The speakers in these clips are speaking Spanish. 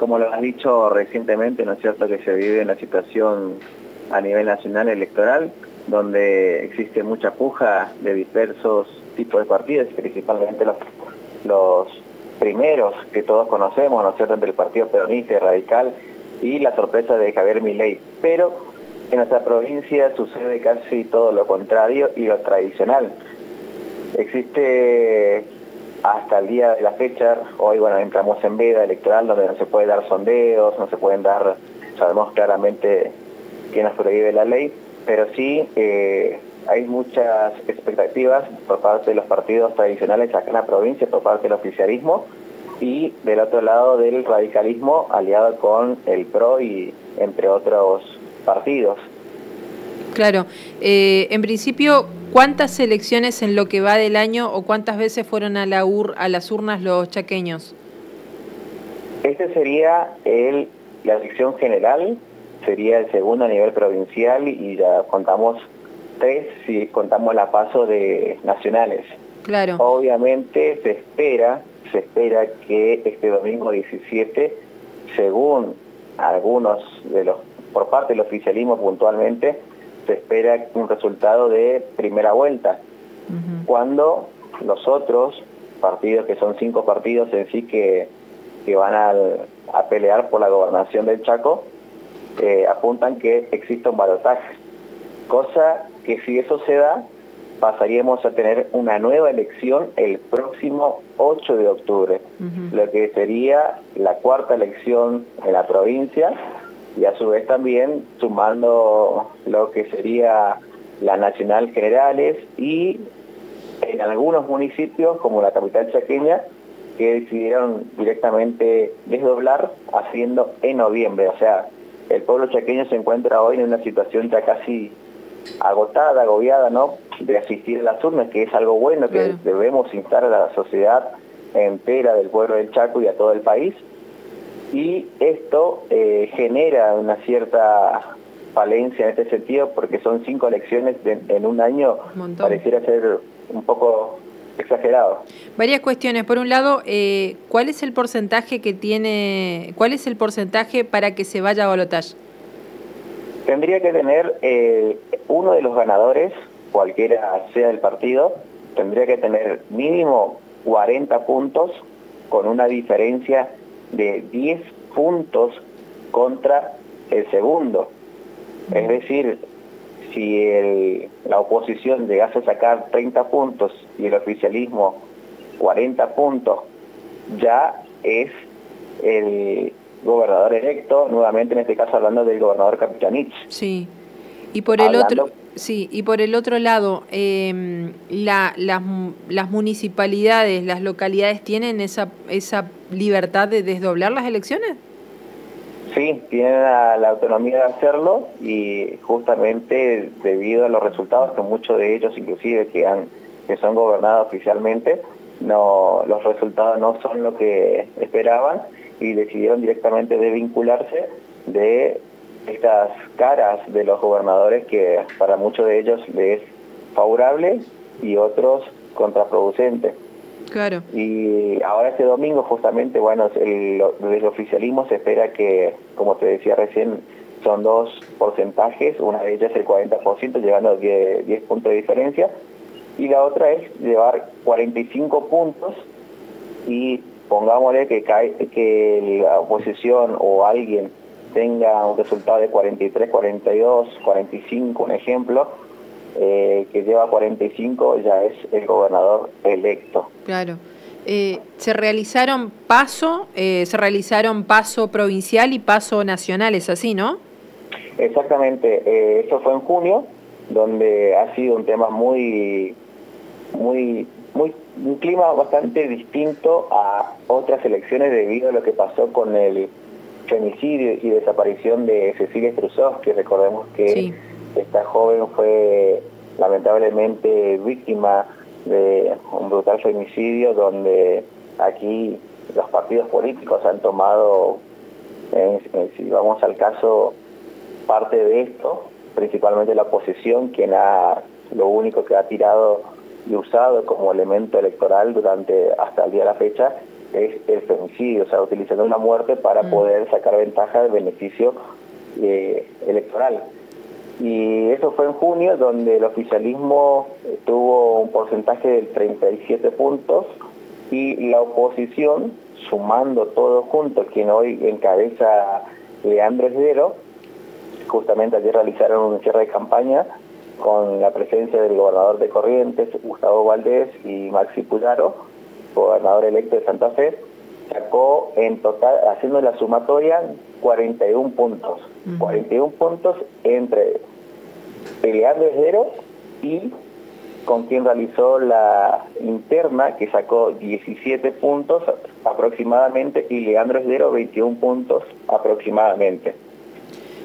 como lo has dicho recientemente, ¿no es cierto?, que se vive una situación a nivel nacional electoral, donde existe mucha puja de diversos tipos de partidos, principalmente los primeros que todos conocemos, ¿no es cierto?, entre el Partido Peronista y Radical, y la sorpresa de Javier Milei. Pero en nuestra provincia sucede casi todo lo contrario y lo tradicional. Existe hasta el día de la fecha, hoy bueno, entramos en veda electoral donde no se puede dar sondeos, no se pueden dar, sabemos claramente que nos prohíbe la ley, pero sí hay muchas expectativas por parte de los partidos tradicionales acá en la provincia, por parte del oficialismo, y del otro lado del radicalismo aliado con el PRO y entre otros partidos. Claro, en principio, ¿cuántas elecciones en lo que va del año o cuántas veces fueron a las urnas los chaqueños? Este sería la elección general, sería el segundo a nivel provincial y ya contamos 3 si contamos la paso de nacionales. Claro. Obviamente se espera que este domingo 17, según algunos por parte del oficialismo puntualmente, se espera un resultado de primera vuelta, cuando los otros partidos, que son 5 partidos en sí que van a pelear por la gobernación del Chaco, apuntan que exista un balotaje, cosa que si eso se da, pasaríamos a tener una nueva elección el próximo 8 de octubre, lo que sería la 4ª elección en la provincia, y a su vez también sumando lo que sería la nacional generales y en algunos municipios como la capital chaqueña que decidieron directamente desdoblar haciendo en noviembre. O sea, el pueblo chaqueño se encuentra hoy en una situación ya casi agotada, agobiada, ¿no?, de asistir a las urnas, que es algo bueno que debemos instar a la sociedad entera del pueblo del Chaco y a todo el país. Y esto genera una cierta falencia en este sentido, porque son 5 elecciones en un año, pareciera ser un poco exagerado. Varias cuestiones. Por un lado, ¿cuál es el porcentaje para que se vaya a balotaje? Tendría que tener uno de los ganadores, cualquiera sea el partido, tendría que tener mínimo 40 puntos con una diferencia de 10 puntos contra el segundo. Es decir, si la oposición llegase a sacar 30 puntos y el oficialismo 40 puntos, ya es el gobernador electo, nuevamente en este caso hablando del gobernador Capitanich. Sí. Y por el otro lado, las municipalidades, las localidades tienen esa libertad de desdoblar las elecciones. Sí, tienen la autonomía de hacerlo, y justamente debido a los resultados que muchos de ellos inclusive que son gobernados oficialmente, los resultados no son lo que esperaban y decidieron directamente desvincularse de estas caras de los gobernadores que para muchos de ellos les es favorable y otros contraproducente. Claro. Y ahora este domingo justamente, bueno, desde el oficialismo se espera que, como te decía recién, son 2 porcentajes, una de ellas el 40%, llegando a 10 puntos de diferencia, y la otra es llevar 45 puntos, y pongámosle que la oposición o alguien tenga un resultado de 43, 42, 45, un ejemplo, que lleva 45, ya es el gobernador electo. Claro. Se realizaron paso provincial y paso nacional, ¿es así, no? Exactamente. Esto fue en junio, donde ha sido un tema un clima bastante distinto a otras elecciones debido a lo que pasó con el femicidio y desaparición de Cecilia Strusowski. Recordemos que esta joven fue lamentablemente víctima de un brutal femicidio, donde aquí los partidos políticos han tomado, si vamos al caso, parte de esto, principalmente la oposición, quien lo único que ha tirado y usado como elemento electoral hasta el día de la fecha es el femicidio, o sea, utilizando una muerte para poder sacar ventaja del beneficio electoral. Y eso fue en junio, donde el oficialismo tuvo un porcentaje del 37 puntos y la oposición, sumando todo junto, quien hoy encabeza Leandro Esdero, justamente ayer realizaron un cierre de campaña con la presencia del gobernador de Corrientes, Gustavo Valdés, y Maxi Puyaro, gobernador electo de Santa Fe, sacó en total, haciendo la sumatoria, 41 puntos. 41 puntos entre Leandro Esdero y con quien realizó la interna, que sacó 17 puntos aproximadamente, y Leandro Esdero 21 puntos aproximadamente.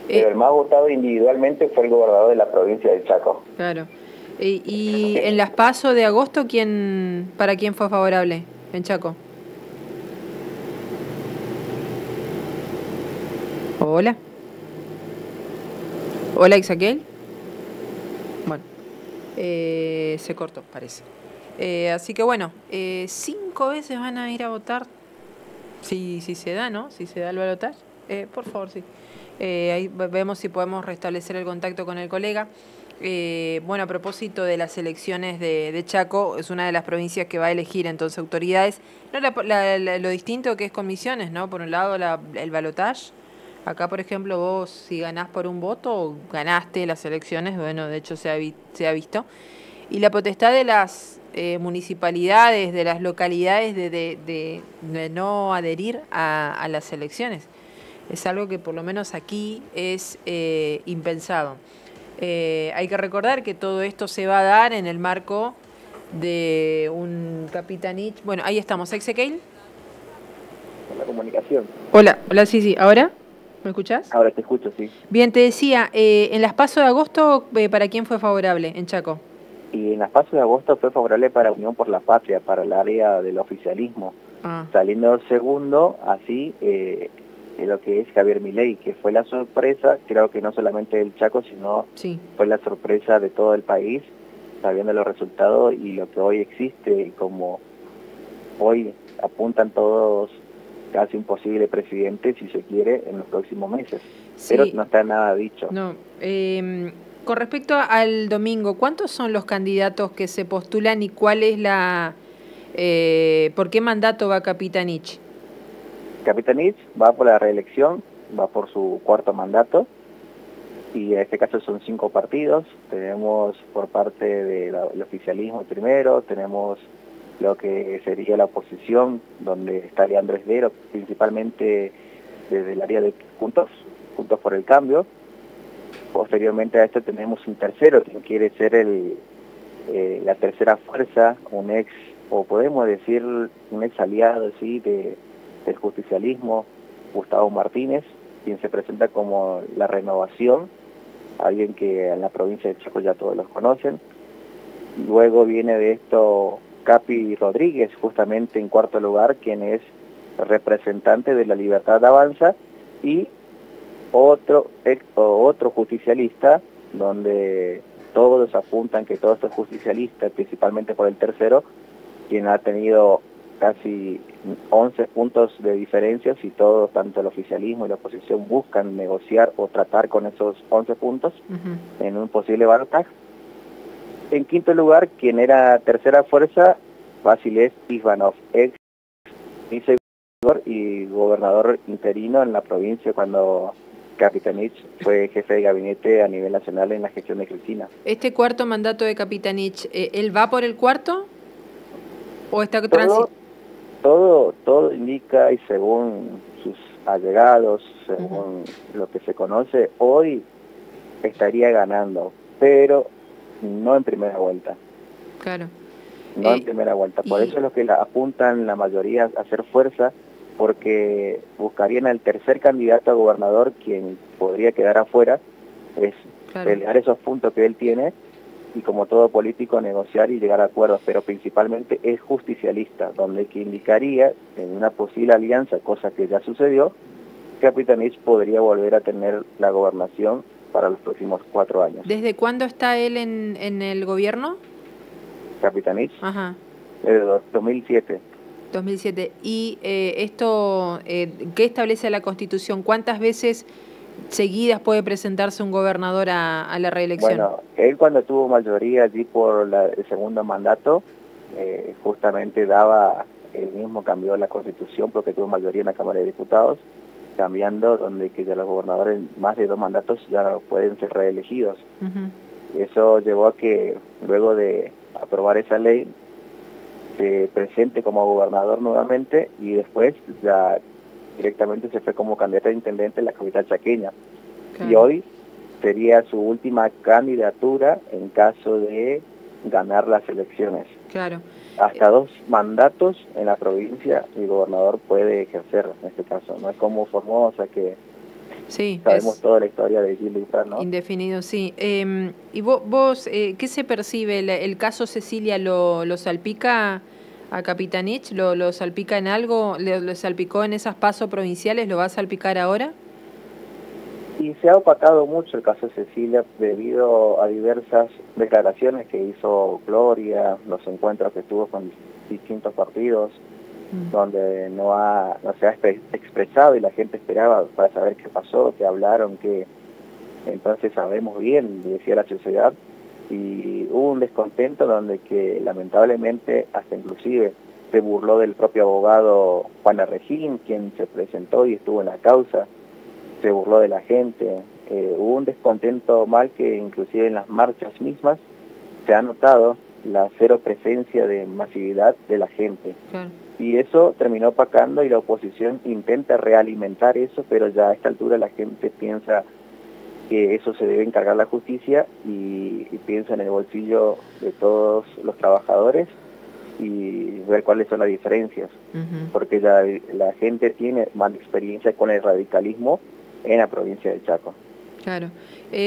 Pero el más votado individualmente fue el gobernador de la provincia de Chaco. Claro. Y en las PASO de agosto, ¿para quién fue favorable en Chaco? Hola. Hola, Isaquiel. Bueno, se cortó, parece. Así que bueno, 5 veces van a ir a votar. Si se da, ¿no? Si se da el balotaje. Por favor, sí. Ahí vemos si podemos restablecer el contacto con el colega. Bueno, a propósito de las elecciones de Chaco, es una de las provincias que va a elegir entonces autoridades. No lo distinto que es con Misiones, ¿no? Por un lado el balotaje. Acá, por ejemplo, vos si ganás por un voto, ganaste las elecciones, bueno, de hecho se ha visto. Y la potestad de las municipalidades, de las localidades de no adherir a las elecciones. Es algo que por lo menos aquí es impensado. Hay que recordar que todo esto se va a dar en el marco de un capitanich. Bueno, ahí estamos. ¿Exequiel? La comunicación. Hola, sí. ¿Ahora? ¿Me escuchás? Ahora te escucho, sí. Bien, te decía, en las PASO de agosto, ¿para quién fue favorable en Chaco? Y en las PASO de agosto fue favorable para Unión por la Patria, para el área del oficialismo. Saliendo segundo, así, lo que es Javier Milei, que fue la sorpresa, creo que no solamente del Chaco, sino fue la sorpresa de todo el país, sabiendo los resultados y lo que hoy existe, y como hoy apuntan todos casi un posible presidente, si se quiere, en los próximos meses. Sí. Pero no está nada dicho. No. Con respecto al domingo, ¿cuántos son los candidatos que se postulan y cuál es por qué mandato va Capitanich? Capitanich va por la reelección, va por su 4º mandato, y en este caso son 5 partidos. Tenemos por parte del oficialismo primero, tenemos lo que sería la oposición, donde está Leandro Esdero, principalmente desde el área de Juntos por el Cambio. Posteriormente a esto tenemos un tercero, quien quiere ser la tercera fuerza, un ex, o podemos decir un ex aliado, ¿sí?, del justicialismo, Gustavo Martínez, quien se presenta como la renovación, alguien que en la provincia de Chaco ya todos los conocen. Luego viene de esto Capi Rodríguez, justamente en 4º lugar, quien es representante de la Libertad Avanza, y otro justicialista, donde todos apuntan que todos estos justicialistas, principalmente por el tercero, quien ha tenido casi 11 puntos de diferencia, y todos, tanto el oficialismo y la oposición, buscan negociar o tratar con esos 11 puntos en un posible balotaje. En 5º lugar, quien era tercera fuerza, Vasilés Ivanov, ex vicegobernador y gobernador interino en la provincia cuando Capitanich fue jefe de gabinete a nivel nacional en la gestión de Cristina. ¿Este 4º mandato de Capitanich, él va por el 4º o está transitando? Todo indica, y según sus allegados, según lo que se conoce, hoy estaría ganando, pero no en primera vuelta. Claro. No en primera vuelta. Por eso es lo que apuntan la mayoría a hacer fuerza, porque buscarían al tercer candidato a gobernador, quien podría quedar afuera, es pelear esos puntos que él tiene, y como todo político negociar y llegar a acuerdos, pero principalmente es justicialista, donde que indicaría en una posible alianza, cosa que ya sucedió, Capitanich podría volver a tener la gobernación para los próximos 4 años. ¿Desde cuándo está él en el gobierno? Capitanich, Ajá. desde 2007. 2007. ¿Y esto qué establece la Constitución? ¿Cuántas veces seguidas puede presentarse un gobernador a la reelección? Bueno, él cuando tuvo mayoría allí por el segundo mandato, justamente él mismo cambió la Constitución porque tuvo mayoría en la Cámara de Diputados, cambiando donde que ya los gobernadores más de 2 mandatos ya no pueden ser reelegidos. Eso llevó a que luego de aprobar esa ley se presente como gobernador nuevamente y después ya directamente se fue como candidato a intendente en la capital chaqueña. Claro. Y hoy sería su última candidatura en caso de ganar las elecciones. Claro. Hasta 2 mandatos en la provincia el gobernador puede ejercer en este caso. No es como Formosa que sí, sabemos toda la historia de Gil Lizar, ¿no? Indefinido, sí. ¿Y vos qué se percibe? ¿El caso Cecilia lo salpica a Capitanich? ¿Lo salpica en algo? ¿Lo salpicó en esas pasos provinciales? ¿Lo va a salpicar ahora? Y se ha opacado mucho el caso Cecilia debido a diversas declaraciones que hizo Gloria, los encuentros que tuvo con distintos partidos, donde no se ha expresado y la gente esperaba para saber qué pasó, qué hablaron, que entonces sabemos bien, decía la sociedad, y hubo un descontento donde que lamentablemente hasta inclusive se burló del propio abogado Juan Regín, quien se presentó y estuvo en la causa, se burló de la gente, hubo un descontento mal que inclusive en las marchas mismas se ha notado la cero presencia de masividad de la gente. Claro. Y eso terminó opacando y la oposición intenta realimentar eso, pero ya a esta altura la gente piensa que eso se debe encargar la justicia y piensa en el bolsillo de todos los trabajadores y ver cuáles son las diferencias, porque la gente tiene más experiencia con el radicalismo en la provincia de Chaco. Claro.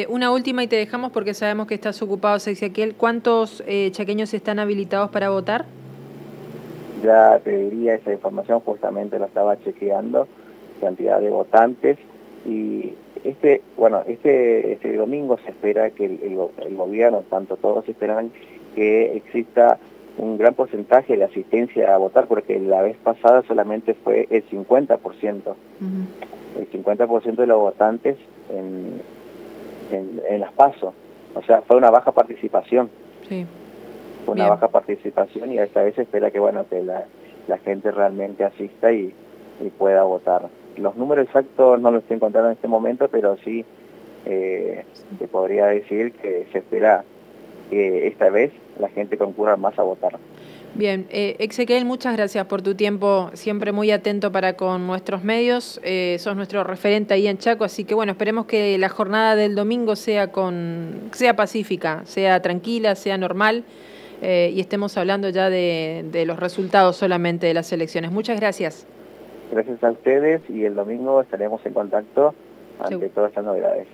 Una última y te dejamos porque sabemos que estás ocupado, Ezequiel. ¿Cuántos chaqueños están habilitados para votar? Ya te diría esa información, justamente la estaba chequeando, cantidad de votantes, y este domingo se espera que el gobierno, tanto todos esperan que exista un gran porcentaje de asistencia a votar, porque la vez pasada solamente fue el 50%. El 50% de los votantes en las PASO. O sea, fue una baja participación. Sí. Fue una baja participación y esta vez se espera que, bueno, que la gente realmente asista y pueda votar. Los números exactos no los estoy encontrando en este momento, pero sí se podría decir que se espera que esta vez la gente concurra más a votar. Bien, Ezequiel, muchas gracias por tu tiempo, siempre muy atento para con nuestros medios, sos nuestro referente ahí en Chaco, así que bueno, esperemos que la jornada del domingo sea pacífica, sea tranquila, sea normal, y estemos hablando ya de los resultados solamente de las elecciones. Muchas gracias. Gracias a ustedes y el domingo estaremos en contacto ante todas estas novedades.